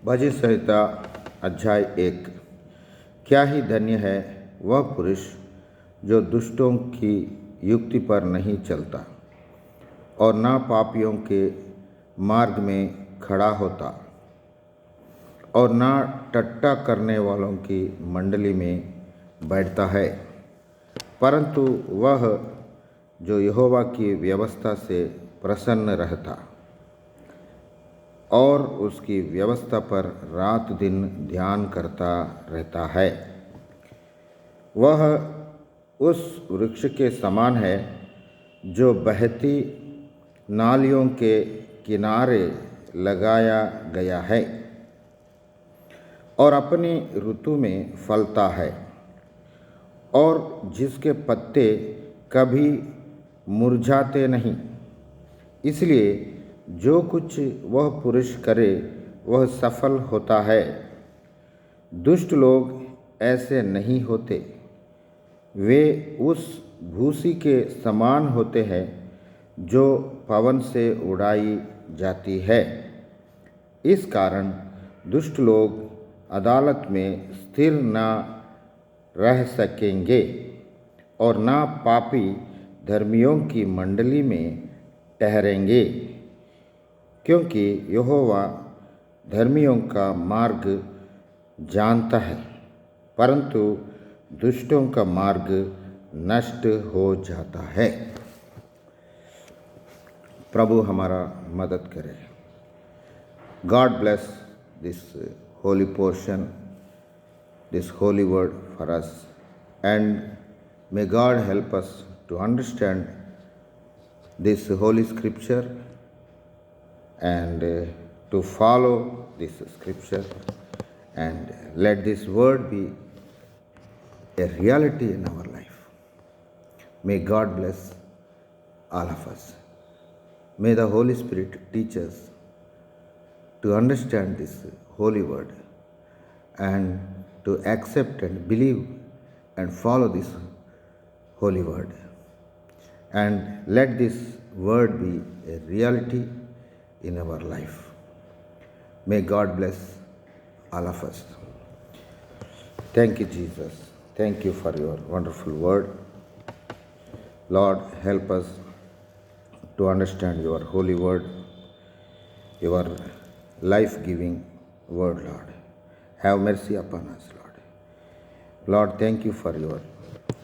भजन संहिता अध्याय 1। क्या ही धन्य है वह पुरुष जो दुष्टों की युक्ति पर नहीं चलता और ना पापियों के मार्ग में खड़ा होता और ना टट्टा करने वालों की मंडली में बैठता है, परंतु वह जो यहोवा की व्यवस्था से प्रसन्न रहता और उसकी व्यवस्था पर रात दिन ध्यान करता रहता है, वह उस वृक्ष के समान है जो बहती नालियों के किनारे लगाया गया है और अपनी ऋतु में फलता है और जिसके पत्ते कभी मुरझाते नहीं। इसलिए जो कुछ वह पुरुष करे वह सफल होता है। दुष्ट लोग ऐसे नहीं होते, वे उस भूसी के समान होते हैं जो पवन से उड़ाई जाती है। इस कारण दुष्ट लोग अदालत में स्थिर न रह सकेंगे और ना पापी धर्मियों की मंडली में ठहरेंगे, क्योंकि यहोवा धर्मियों का मार्ग जानता है, परंतु दुष्टों का मार्ग नष्ट हो जाता है। प्रभु हमारा मदद करे। God bless this holy portion, this holy word for us, and may God help us to understand this holy scripture and to follow this scripture, and let this word be a reality in our life. May God bless all of us. May the Holy Spirit teach us to understand this holy word and to accept and believe and follow this holy word, and let this word be a reality in our life. May God bless all of us. Thank you, Jesus. Thank you for your wonderful word. Lord, help us to understand your holy word, your life-giving word, Lord. Have mercy upon us, Lord. Lord, thank you for your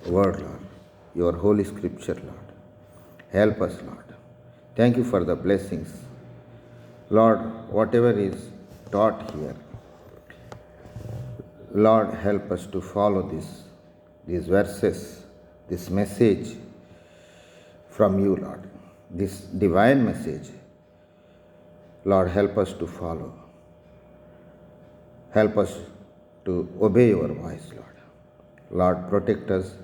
word, Lord, your holy scripture, Lord. Help us, Lord. Thank you for the blessings. Lord, whatever is taught here, Lord, help us to follow these verses, this message from you, Lord, this divine message. Lord, help us to follow. Help us to obey your voice, Lord. Lord, protect us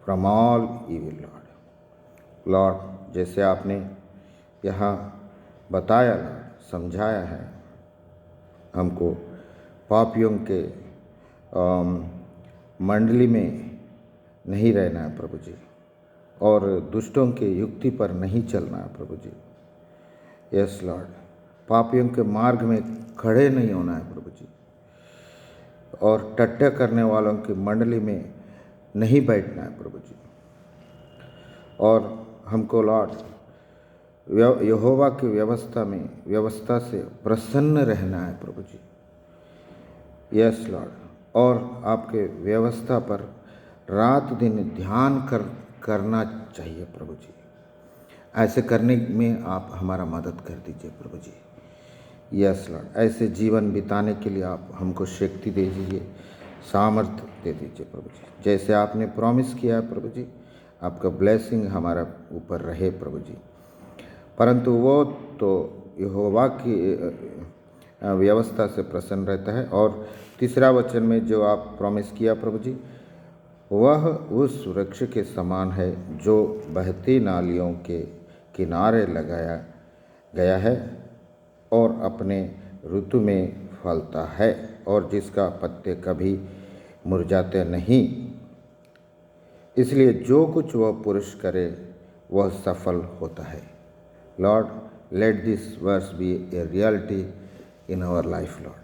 from all evil, Lord. Lord, जैसे आपने यहाँ बताया, Lord, समझाया है हमको, पापियों के मंडली में नहीं रहना है प्रभु जी, और दुष्टों के युक्ति पर नहीं चलना है प्रभु जी। यस लॉर्ड, पापियों के मार्ग में खड़े नहीं होना है प्रभु जी, और टट्टे करने वालों की मंडली में नहीं बैठना है प्रभु जी। और हमको लॉर्ड यहोवा की व्यवस्था से प्रसन्न रहना है प्रभु जी। यस लॉर्ड, और आपके व्यवस्था पर रात दिन ध्यान करना चाहिए प्रभु जी। ऐसे करने में आप हमारा मदद कर दीजिए प्रभु जी। यस लॉर्ड, ऐसे जीवन बिताने के लिए आप हमको शक्ति दे दीजिए, सामर्थ्य दे दीजिए प्रभु जी। जैसे आपने प्रॉमिस किया है प्रभु जी, आपका ब्लेसिंग हमारा ऊपर रहे प्रभु जी। परंतु वो तो यहोवा की व्यवस्था से प्रसन्न रहता है। और तीसरा वचन में जो आप प्रॉमिस किया प्रभु जी, वह उस वृक्ष के समान है जो बहती नालियों के किनारे लगाया गया है और अपने ऋतु में फलता है और जिसका पत्ते कभी मुरझाते नहीं। इसलिए जो कुछ वह पुरुष करे वह सफल होता है। Lord, let this verse be a reality in our life, Lord.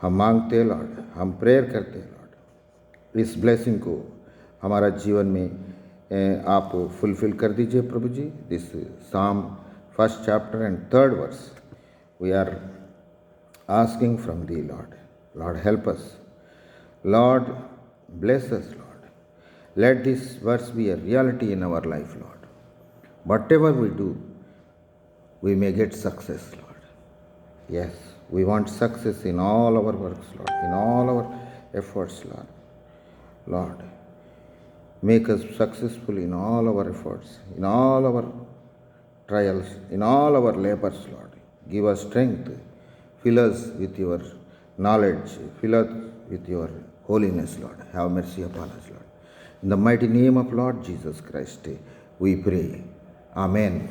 हम मांगते हैं लॉर्ड, हम प्रेयर करते हैं लॉर्ड, इस ब्लेसिंग को हमारा जीवन में आप फुलफिल कर दीजिए प्रभु जी. This Psalm 1st chapter and 3rd verse we are asking from thee, Lord. Lord, help us. Lord, bless us, Lord. Let this verse be a reality in our life, Lord. Whatever we do, we may get success, Lord. Yes, we want success in all our works, Lord, in all our efforts, Lord. Lord, make us successful in all our efforts, in all our trials, in all our labors, Lord. Give us strength. Fill us with your knowledge. Fill us with your holiness, Lord. Have mercy upon us, Lord. In the mighty name of Lord Jesus Christ, we pray. Amen.